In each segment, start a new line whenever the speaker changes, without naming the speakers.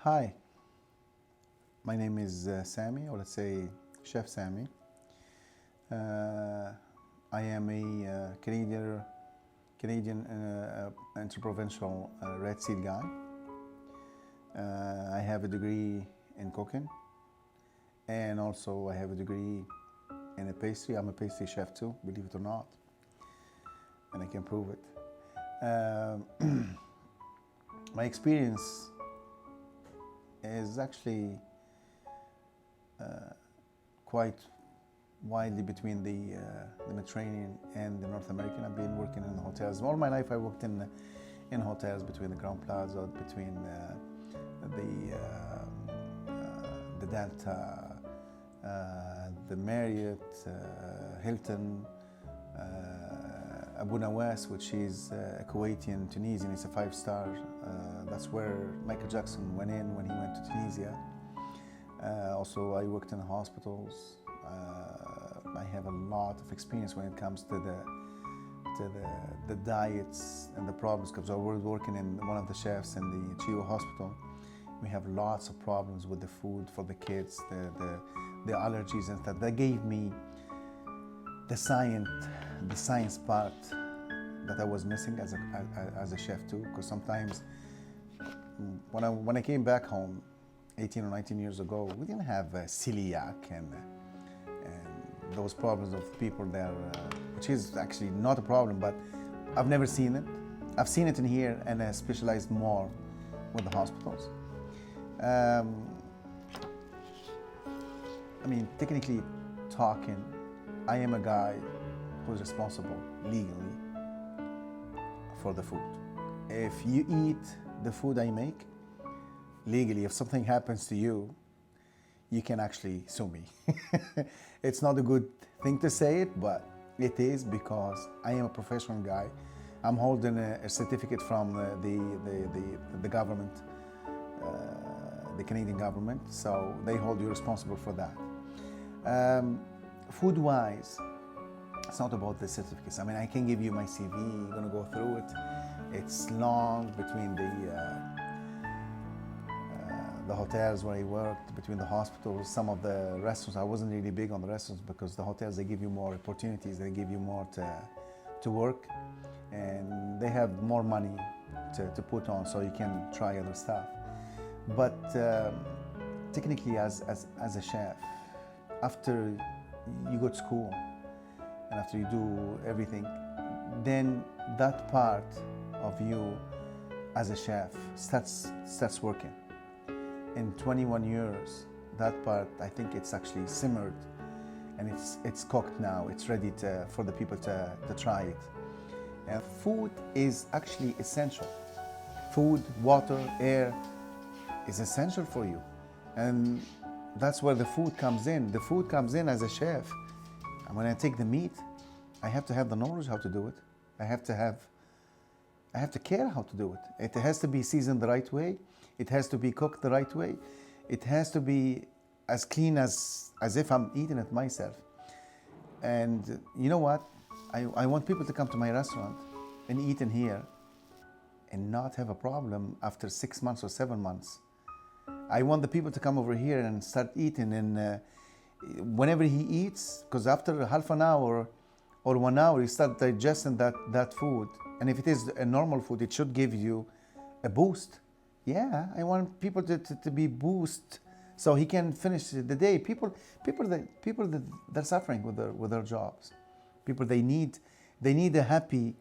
Hi, my name is Sammy, or let's say Chef Sammy. I am a Canadian Interprovincial Red Seal guy. I have a degree in cooking, and also I have a degree in a pastry. I'm a pastry chef too, believe it or not, and I can prove it. My experience is actually quite widely between the Mediterranean and the North American. I've been working in hotels. All my life I worked in hotels between the Grand Plaza, between the Delta, the Marriott, Hilton, Abu Nawas, which is a Kuwaiti Tunisian. It's a 5-star. That's where Michael Jackson went in when he went to Tunisia. Also, I worked in hospitals. I have a lot of experience when it comes to the diets and the problems, because I was working in one of the chefs in the Chio hospital. We have lots of problems with the food for the kids, the allergies and stuff. That gave me the science part that I was missing as a chef too, because sometimes when I came back home 18 or 19 years ago, we didn't have celiac and those problems of people there, which is actually not a problem, but I've never seen it. I've seen it in here, and I specialized more with the hospitals. I mean, technically talking, I am a guy who's responsible legally for the food. If you eat the food I make, legally, if something happens to you, you can actually sue me. It's not a good thing to say it, but it is, because I am a professional guy. I'm holding a certificate from the government, the Canadian government, so they hold you responsible for that. Food-wise, it's not about the certificates. I mean, I can give you my CV, you're gonna go through it. It's long between the hotels where I worked, between the hospitals, some of the restaurants. I wasn't really big on the restaurants, because the hotels, they give you more opportunities, they give you more to work, and they have more money to put on, so you can try other stuff. But technically, as a chef, after you go to school and after you do everything, then that part of you as a chef starts working. In 21 years, that part, I think it's actually simmered, and it's cooked now. It's ready for the people to try it. And food is actually essential. Food, water, air is essential for you. And that's where the food comes in. The food comes in as a chef. And when I take the meat, I have to have the knowledge how to do it. I have to care how to do it. It has to be seasoned the right way. It has to be cooked the right way. It has to be as clean as if I'm eating it myself. And you know what? I want people to come to my restaurant and eat in here and not have a problem after 6 months or 7 months. I want the people to come over here and start eating, and whenever he eats, because after half an hour or 1 hour, you start digesting that food. And if it is a normal food, it should give you a boost. Yeah, I want people to be boosted so he can finish the day. People that they're suffering with their jobs. People, they need a happy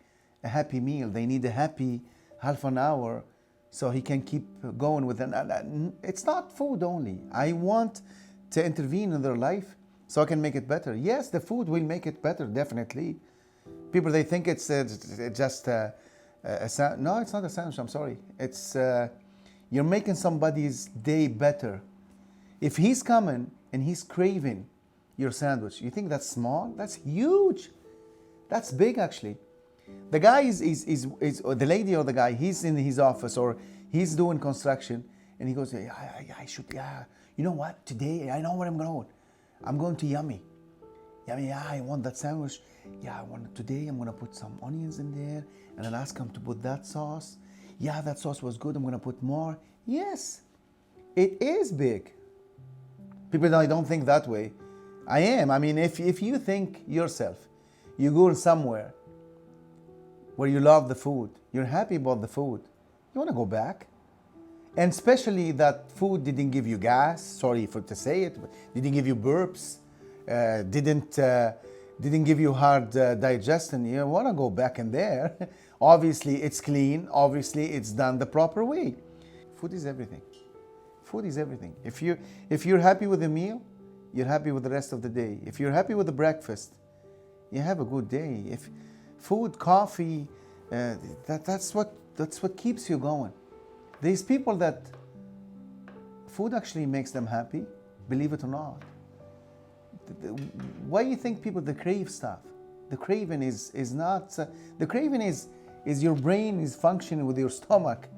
meal. They need a happy half an hour so he can keep going with it. It's not food only. I want to intervene in their life so I can make it better. Yes, the food will make it better, definitely. People, they think it's just no, it's not a sandwich. I'm sorry. It's you're making somebody's day better. If he's coming and he's craving your sandwich, you think that's small? That's huge. That's big, actually. The guy is or the lady or the guy, he's in his office or he's doing construction, and he goes, yeah, I should, yeah. You know what? Today, I know where I'm going. I'm going to Yummy. Yummy, yeah, I want that sandwich. Yeah, today I'm going to put some onions in there, and I'll ask him to put that sauce. Yeah, that sauce was good. I'm going to put more. Yes. It is big. People don't think that way. I am. I mean, if you think yourself, you go somewhere where you love the food, you're happy about the food, you want to go back. And especially that food didn't give you gas, sorry for to say it, but didn't give you burps, didn't give you hard digestion, you want to go back in there. Obviously it's clean, obviously it's done the proper way. Food is everything. Food is everything. If you're happy with the meal, you're happy with the rest of the day. If you're happy with the breakfast, you have a good day. If food, coffee, that's what keeps you going. There's people that food actually makes them happy, believe it or not. Why do you think people that crave stuff? The craving is not. The craving is your brain is functioning with your stomach.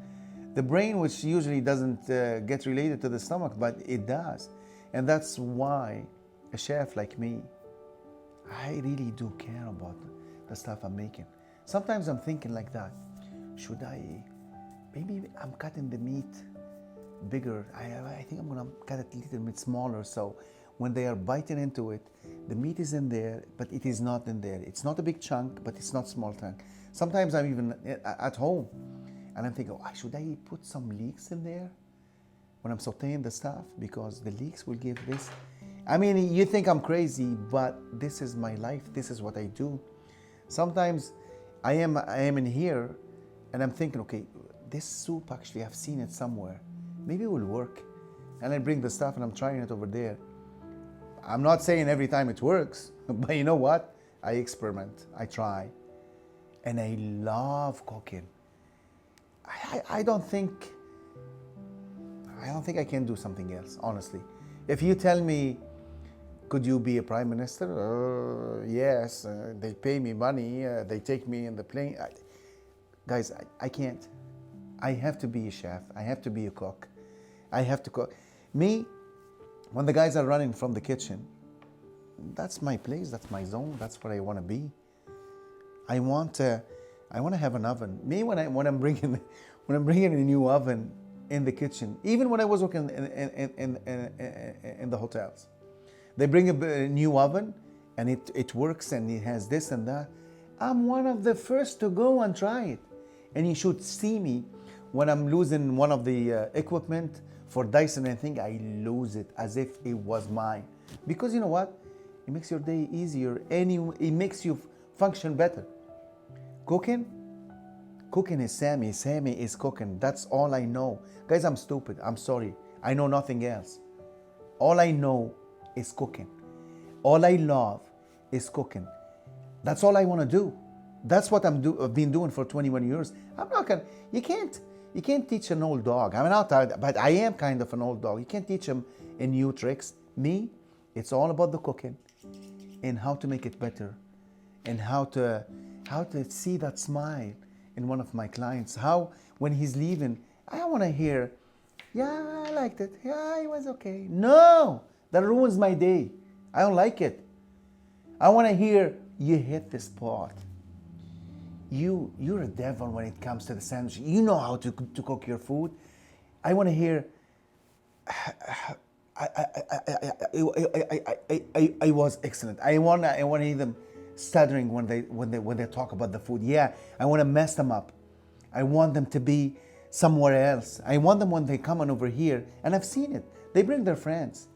The brain, which usually doesn't get related to the stomach, but it does. And that's why a chef like me, I really do care about the stuff I'm making. Sometimes I'm thinking like that. Should I, maybe I'm cutting the meat bigger. I think I'm gonna cut it a little bit smaller, so when they are biting into it, the meat is in there, but it is not in there. It's not a big chunk, but it's not small chunk. Sometimes I'm even at home, and I'm thinking, oh, should I put some leeks in there when I'm sauteing the stuff? Because the leeks will give this. I mean, you think I'm crazy, but this is my life. This is what I do. Sometimes I am in here, and I'm thinking, okay, this soup actually, I've seen it somewhere. Maybe it will work. And I bring the stuff, and I'm trying it over there. I'm not saying every time it works, but you know what? I experiment, I try, and I love cooking. I don't think I can do something else, honestly. If you tell me, could you be a prime minister? Yes, they pay me money, they take me in the plane. Guys, I can't. I have to be a chef, I have to be a cook. I have to cook. Me, when the guys are running from the kitchen, that's my place, that's my zone, that's where I want to be. I want to have an oven. Me, when I'm bringing a new oven in the kitchen, even when I was working in the hotels, they bring a new oven, and it works, and it has this and that. I'm one of the first to go and try it. And you should see me when I'm losing one of the equipment for Dyson. I think I lose it as if it was mine, because you know what? It makes your day easier. It makes you function better. Cooking is Sammy. Sammy is cooking. That's all I know. Guys, I'm stupid. I'm sorry. I know nothing else. All I know is cooking. All I love is cooking. That's all I want to do. That's what I've been doing for 21 years. I'm not gonna. You can't teach an old dog. I'm not, but I am kind of an old dog. You can't teach him new tricks. Me, it's all about the cooking and how to make it better, and how to see that smile in one of my clients. How when he's leaving, I want to hear, yeah, I liked it. Yeah, it was okay. No, that ruins my day. I don't like it. I want to hear, you hit the spot. You're a devil when it comes to the sandwich. You know how to cook your food. I want to hear, I was excellent. I want to hear them stuttering when they talk about the food. Yeah, I want to mess them up. I want them to be somewhere else. I want them when they come on over here, and I've seen it. They bring their friends.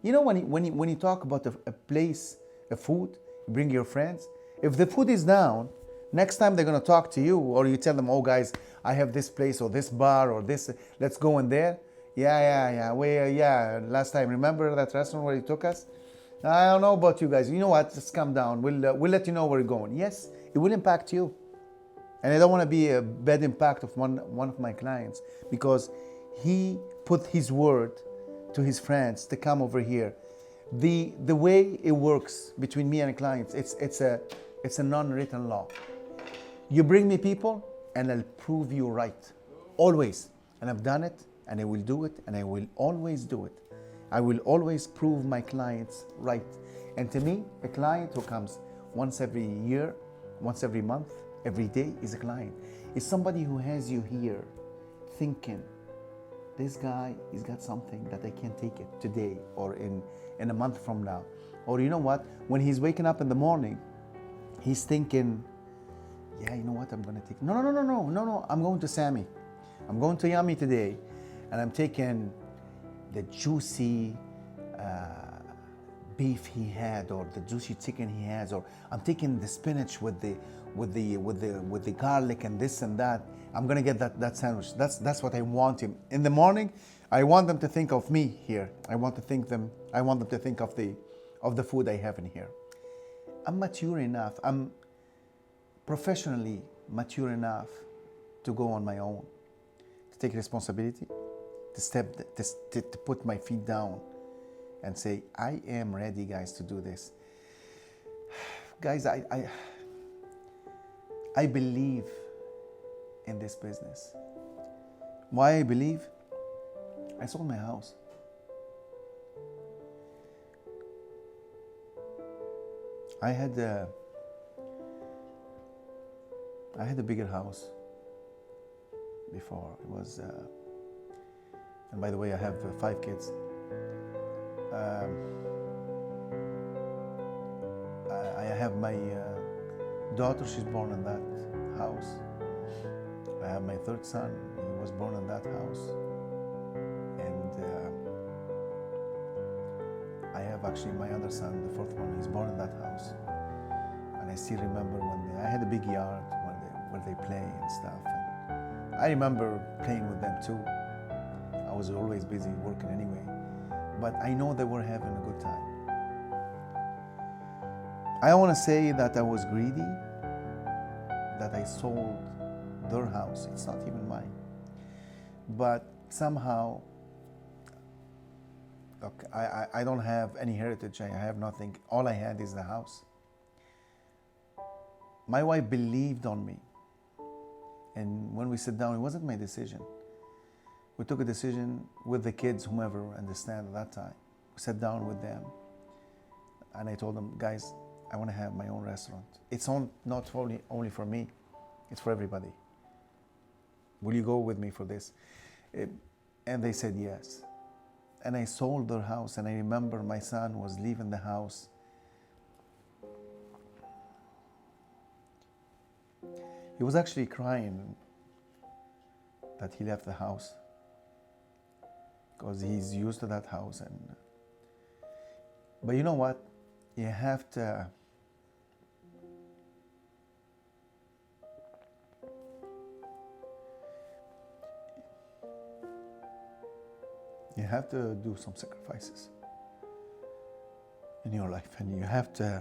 You know, when you talk about a place, a food, you bring your friends. If the food is down, next time they're going to talk to you, or you tell them, oh guys, I have this place or this bar or this, let's go in there. Yeah. Last time, remember that restaurant where you took us? I don't know about you guys. You know what? Just calm down. We'll let you know where we're going. Yes, it will impact you. And I don't want to be a bad impact of one of my clients, because he put his word to his friends to come over here. The way it works between me and clients, it's a non-written law. You bring me people, and I'll prove you right. Always. And I've done it, and I will do it, and I will always do it. I will always prove my clients right. And to me, a client who comes once every year, once every month, every day is a client. It's somebody who has you here thinking, this guy, he's got something that I can't take it today or in a month from now. Or you know what? When he's waking up in the morning, he's thinking, yeah, you know what? I'm going to take, no, I'm going to Sammy. I'm going to Yummy today. And I'm taking the juicy beef he had, or the juicy chicken he has, or I'm taking the spinach with the garlic and this and that. I'm gonna get that sandwich. That's what I want him in the morning. I want them to think of me here. I want them to think of the food I have in here. I'm mature enough. I'm professionally mature enough to go on my own, to take responsibility, to put my feet down and say, I am ready, guys, to do this. Guys, I believe in this business. Why I believe? I sold my house. I had a bigger house before. It was, and by the way, I have 5 kids. I have my daughter, she's born in that house. I have my 3rd son, he was born in that house. And I have actually my other son, the 4th one, he's born in that house. And I still remember when I had a big yard where they play and stuff. And I remember playing with them too. I was always busy working anyway. But I know they were having a good time. I don't want to say that I was greedy, that I sold their house. It's not even mine. But somehow, look, I don't have any heritage. I have nothing. All I had is the house. My wife believed on me. And when we sat down, it wasn't my decision. We took a decision with the kids, whomever understand at that time. We sat down with them, and I told them, guys, I want to have my own restaurant. It's not only for me, it's for everybody. Will you go with me for this? And they said yes. And I sold their house, and I remember my son was leaving the house. He was actually crying that he left the house, because he's used to that house. But you know what? You have to do some sacrifices in your life, and you have to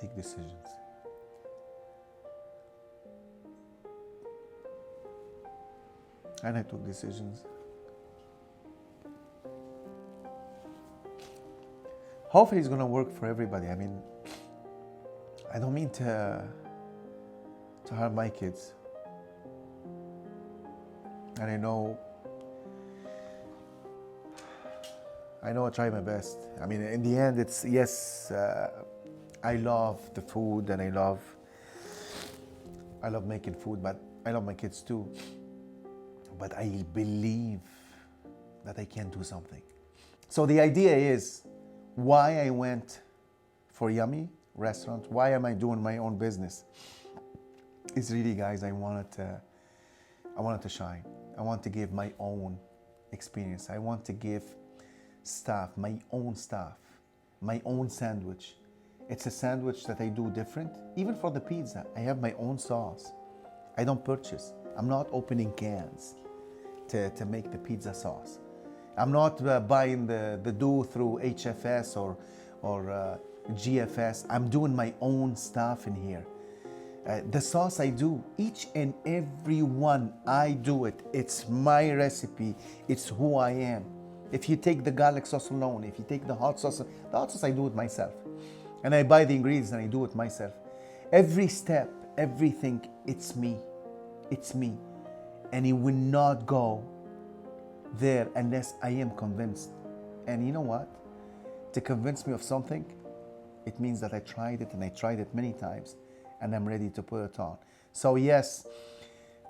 take decisions. And I took decisions. Hopefully it's going to work for everybody. I mean, I don't mean to harm my kids. And I know I try my best. I mean, in the end, it's, yes, I love the food, and I love making food, but I love my kids too. But I believe that I can do something. So the idea is why I went for Yummy restaurant, why am I doing my own business? It's really, guys, I wanted to shine. I want to give my own experience. I want to give my own sandwich. It's a sandwich that I do different. Even for the pizza, I have my own sauce. I don't purchase. I'm not opening cans to make the pizza sauce. I'm not buying the dough through HFS or GFS. I'm doing my own stuff in here. The sauce I do, each and every one, I do it. It's my recipe. It's who I am. If you take the garlic sauce alone, if you take the hot sauce I do it myself. And I buy the ingredients and I do it myself. Every step, everything, it's me. It's me. And it will not go there unless I am convinced. And you know what? To convince me of something, it means that I tried it, and I tried it many times, and I'm ready to put it on. So yes,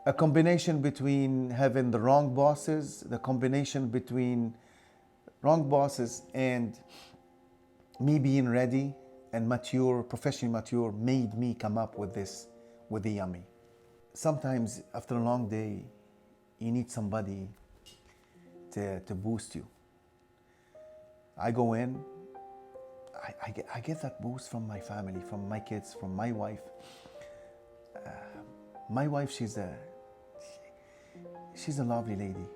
a combination between having the wrong bosses, the combination between wrong bosses and me being ready and mature, professionally mature, made me come up with this, with the yummy. Sometimes after a long day, you need somebody to boost you. I go in, I get that boost from my family, from my kids, from my wife. My wife, she's a lovely lady.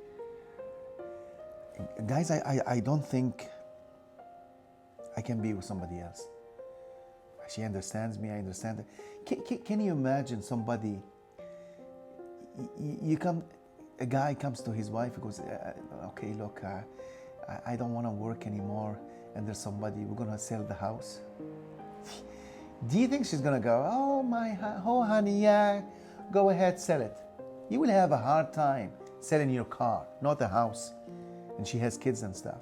Guys, I don't think I can be with somebody else. She understands me, I understand her. Can you imagine somebody, a guy comes to his wife and goes, okay, look, I don't want to work anymore, and there's somebody, we're going to sell the house. Do you think she's going to go, oh honey, yeah, go ahead, sell it? You will have a hard time selling your car, not the house. And she has kids and stuff.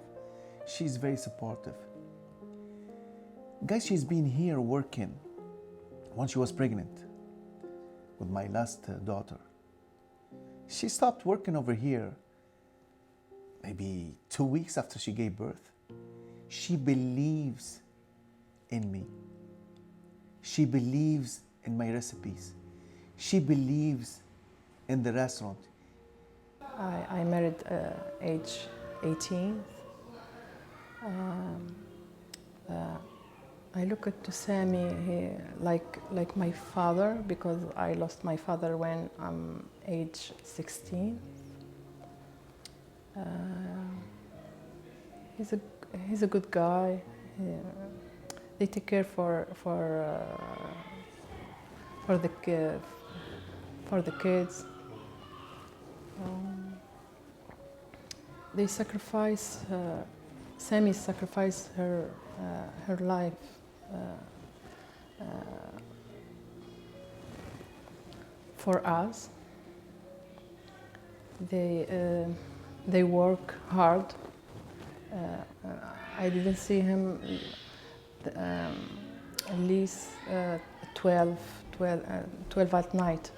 She's very supportive. Guys, she's been here working when she was pregnant with my last daughter. She stopped working over here maybe 2 weeks after she gave birth. She believes in me. She believes in my recipes. She believes in the restaurant.
I married age 18. I look at Sammy like my father, because I lost my father when I'm age 16. He's a good guy. They take care for the kids. They sacrifice. Sammy sacrificed her life for us. They work hard. I didn't see him at least 12 at night.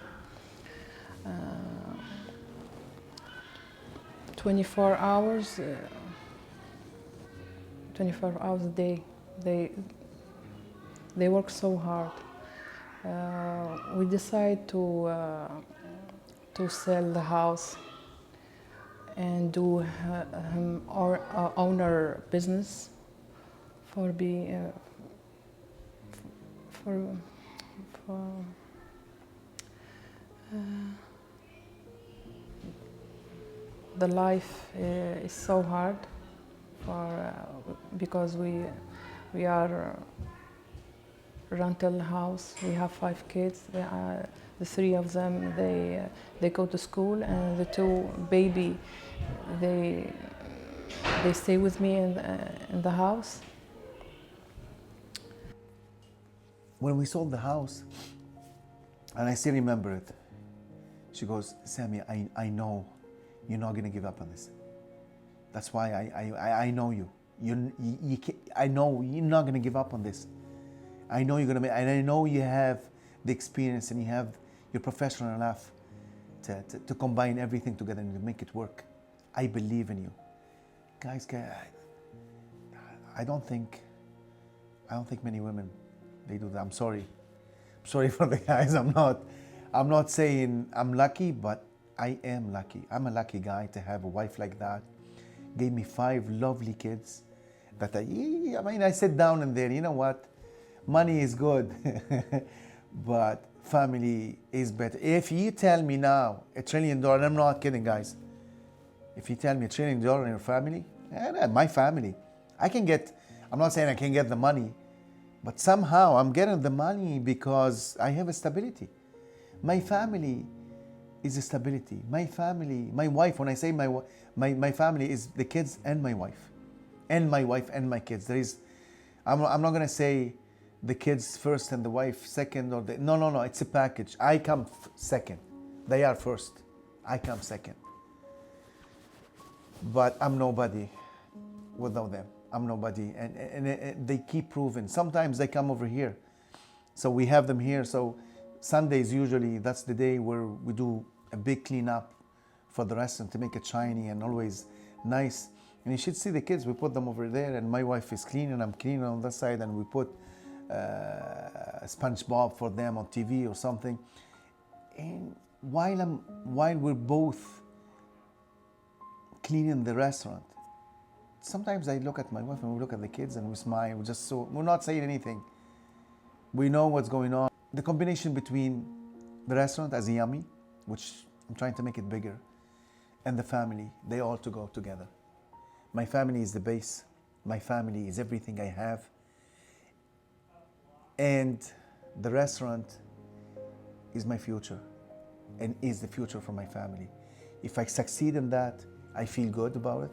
24 hours a day. They work so hard. We decide to sell the house and do our owner business for the life is so hard because we are rental house. We have 5 kids. The 3 of them they go to school, and the 2 baby they stay with me in the house.
When we sold the house, and I still remember it, she goes, Sammy, I know you're not going to give up on this. That's why I know you. I know you're not going to give up on this. I know you're going to make, and I know you have the experience and you have, you're professional enough to combine everything together and to make it work. I believe in you. Guys, I don't think many women, they do that. I'm sorry for the guys. I'm not saying I'm lucky, but I am lucky. I'm a lucky guy to have a wife like that. Gave me 5 lovely kids that I sit down and there, you know what? Money is good, but family is better. If you tell me now $1 trillion, and I'm not kidding, guys. If you tell me $1 trillion in your family, my family, I'm not saying I can get the money, but somehow I'm getting the money because I have a stability. My family is a stability. My family, my wife, when I say my family is the kids and my wife and my kids. I'm not going to say the kids first and the wife second, or no, it's a package. I come second. They are first. I come second. But I'm nobody without them. I'm nobody. And they keep proving. Sometimes they come over here. So we have them here. So Sundays usually, that's the day where we do a big cleanup for the restaurant to make it shiny and always nice. And you should see the kids, we put them over there, and my wife is cleaning, I'm cleaning on that side, and we put SpongeBob for them on TV or something. And while we're both cleaning the restaurant, sometimes I look at my wife and we look at the kids and we smile. We're not saying anything. We know what's going on. The combination between the restaurant as a yummy, which I'm trying to make it bigger, and the family, they all to go together. My family is the base. My family is everything I have. And the restaurant is my future and is the future for my family. If I succeed in that, I feel good about it.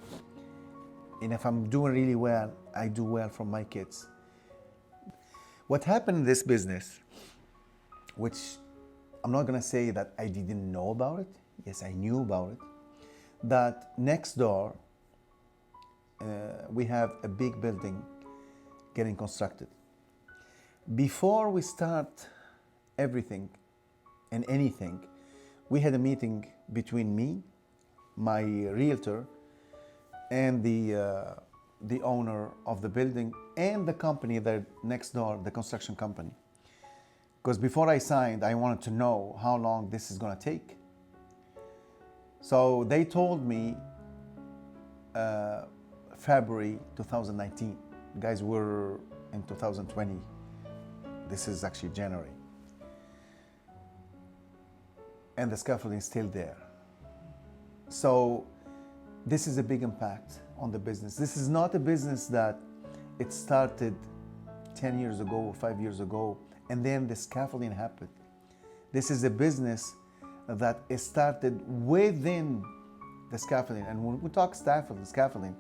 And if I'm doing really well, I do well for my kids. What happened in this business, which I'm not gonna say that I didn't know about it. Yes, I knew about it. That next door, we have a big building getting constructed. Before we start everything and anything, we had a meeting between me, my realtor, and the owner of the building and the company that next door, the construction company. Because before I signed, I wanted to know how long this is gonna take. So they told me February 2019. Guys, we're in 2020. This is actually January. And the scaffolding is still there. So this is a big impact on the business. This is not a business that it started 10 years ago or 5 years ago, and then the scaffolding happened. This is a business that is started within the scaffolding. And when we talk scaffolding,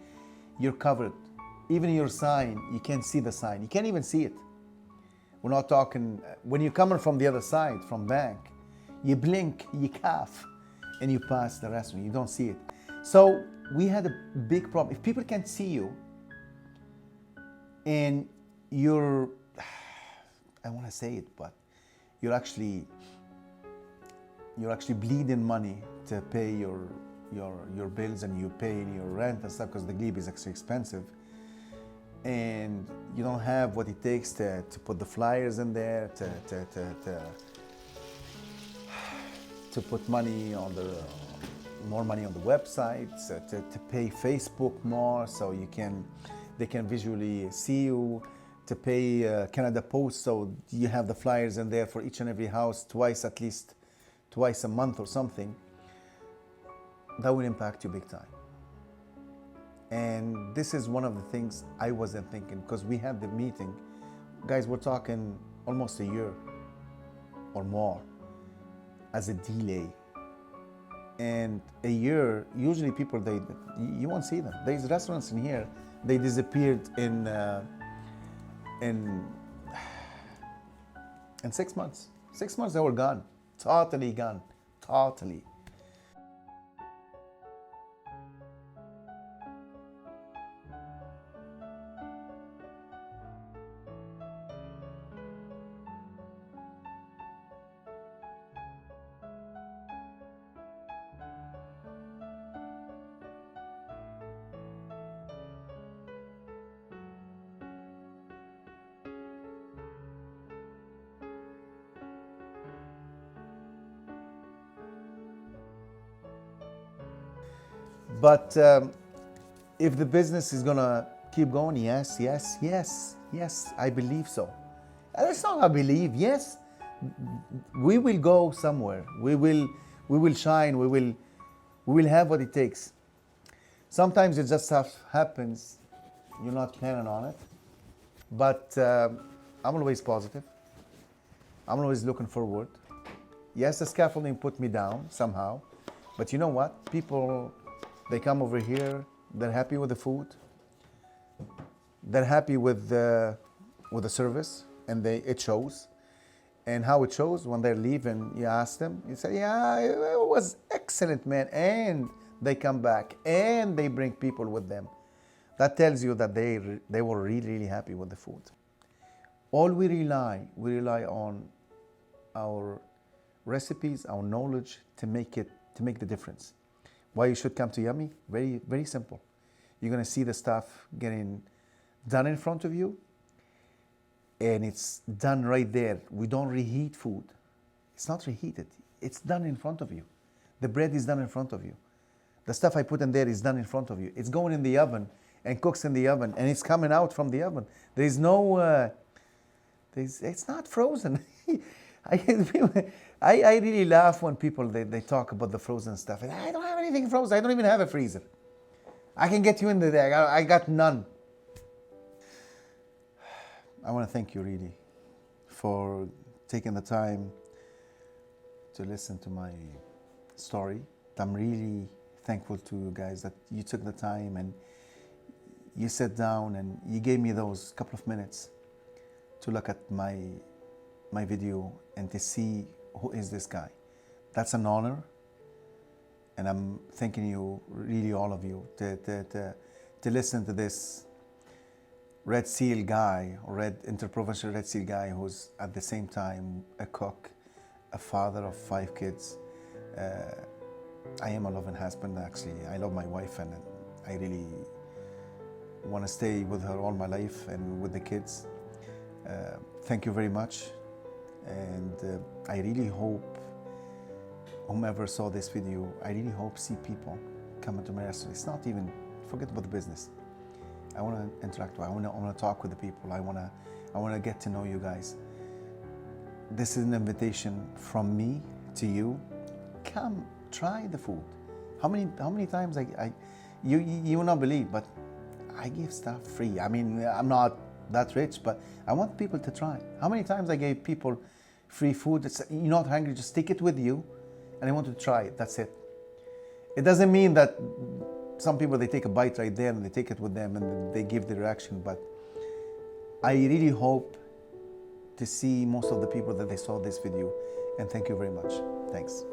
you're covered. Even your sign, you can't see the sign. You can't even see it. We're not talking, when you're coming from the other side, from bank, you blink, you cough, and you pass the restaurant. You don't see it. So we had a big problem. If people can't see you, and you're, I want to say it, but you're actually bleeding money to pay your bills, and you pay your rent and stuff, because the glebe is actually expensive, and you don't have what it takes to put the flyers in there, to put money on more money on the websites, to pay Facebook more so they can visually see you, to pay Canada Post so you have the flyers in there for each and every house at least twice a month or something. That will impact you big time. And this is one of the things I wasn't thinking, because we had the meeting. Guys, we're talking almost a year or more as a delay. And a year, usually people, you won't see them. There's restaurants in here, they disappeared in 6 months. 6 months they were gone, totally gone, totally. But if the business is gonna keep going, yes, I believe so. And it's not I believe, yes, we will go somewhere. We will shine. We will have what it takes. Sometimes it just happens. You're not planning on it. But I'm always positive. I'm always looking forward. Yes, the scaffolding put me down somehow. But you know what? People, they come over here, they're happy with the food, they're happy with the service, and it shows. And how it shows, when they're leaving, you ask them, you say, yeah, it was excellent, man. And they come back, and they bring people with them. That tells you that they were really, really happy with the food. All we rely on our recipes, our knowledge to make the difference. Why you should come to Yummy? Very, very simple. You're gonna see the stuff getting done in front of you, and it's done right there. We don't reheat food. It's not reheated. It's done in front of you. The bread is done in front of you. The stuff I put in there is done in front of you. It's going in the oven and cooks in the oven, and it's coming out from the oven. There's no, it's not frozen. I really laugh when people, they talk about the frozen stuff. I don't have anything frozen. I don't even have a freezer. I can get you in there. I got none. I want to thank you really for taking the time to listen to my story. I'm really thankful to you guys that you took the time and you sat down and you gave me those couple of minutes to look at my video and to see who is this guy. That's an honor, and I'm thanking you, really all of you, to listen to this Red Seal guy, or Interprovincial Red Seal guy, who's at the same time a cook, a father of 5 kids. I am a loving husband, actually. I love my wife, and I really want to stay with her all my life and with the kids. Thank you very much, and I really hope whomever saw this video, I really hope see people coming to my restaurant. It's not even, forget about the business. I want to interact with, I want to talk with the people. I want to get to know you guys. This is an invitation from me to you. Come try the food. How many times you will not believe, but I give stuff free. I mean, I'm not that rich, but I want people to try. How many times I gave people free food? You're not hungry, just take it with you, and I want to try it. That's it. It doesn't mean that some people, they take a bite right there and they take it with them and they give the reaction, but I really hope to see most of the people that they saw this video, and thank you very much. Thanks.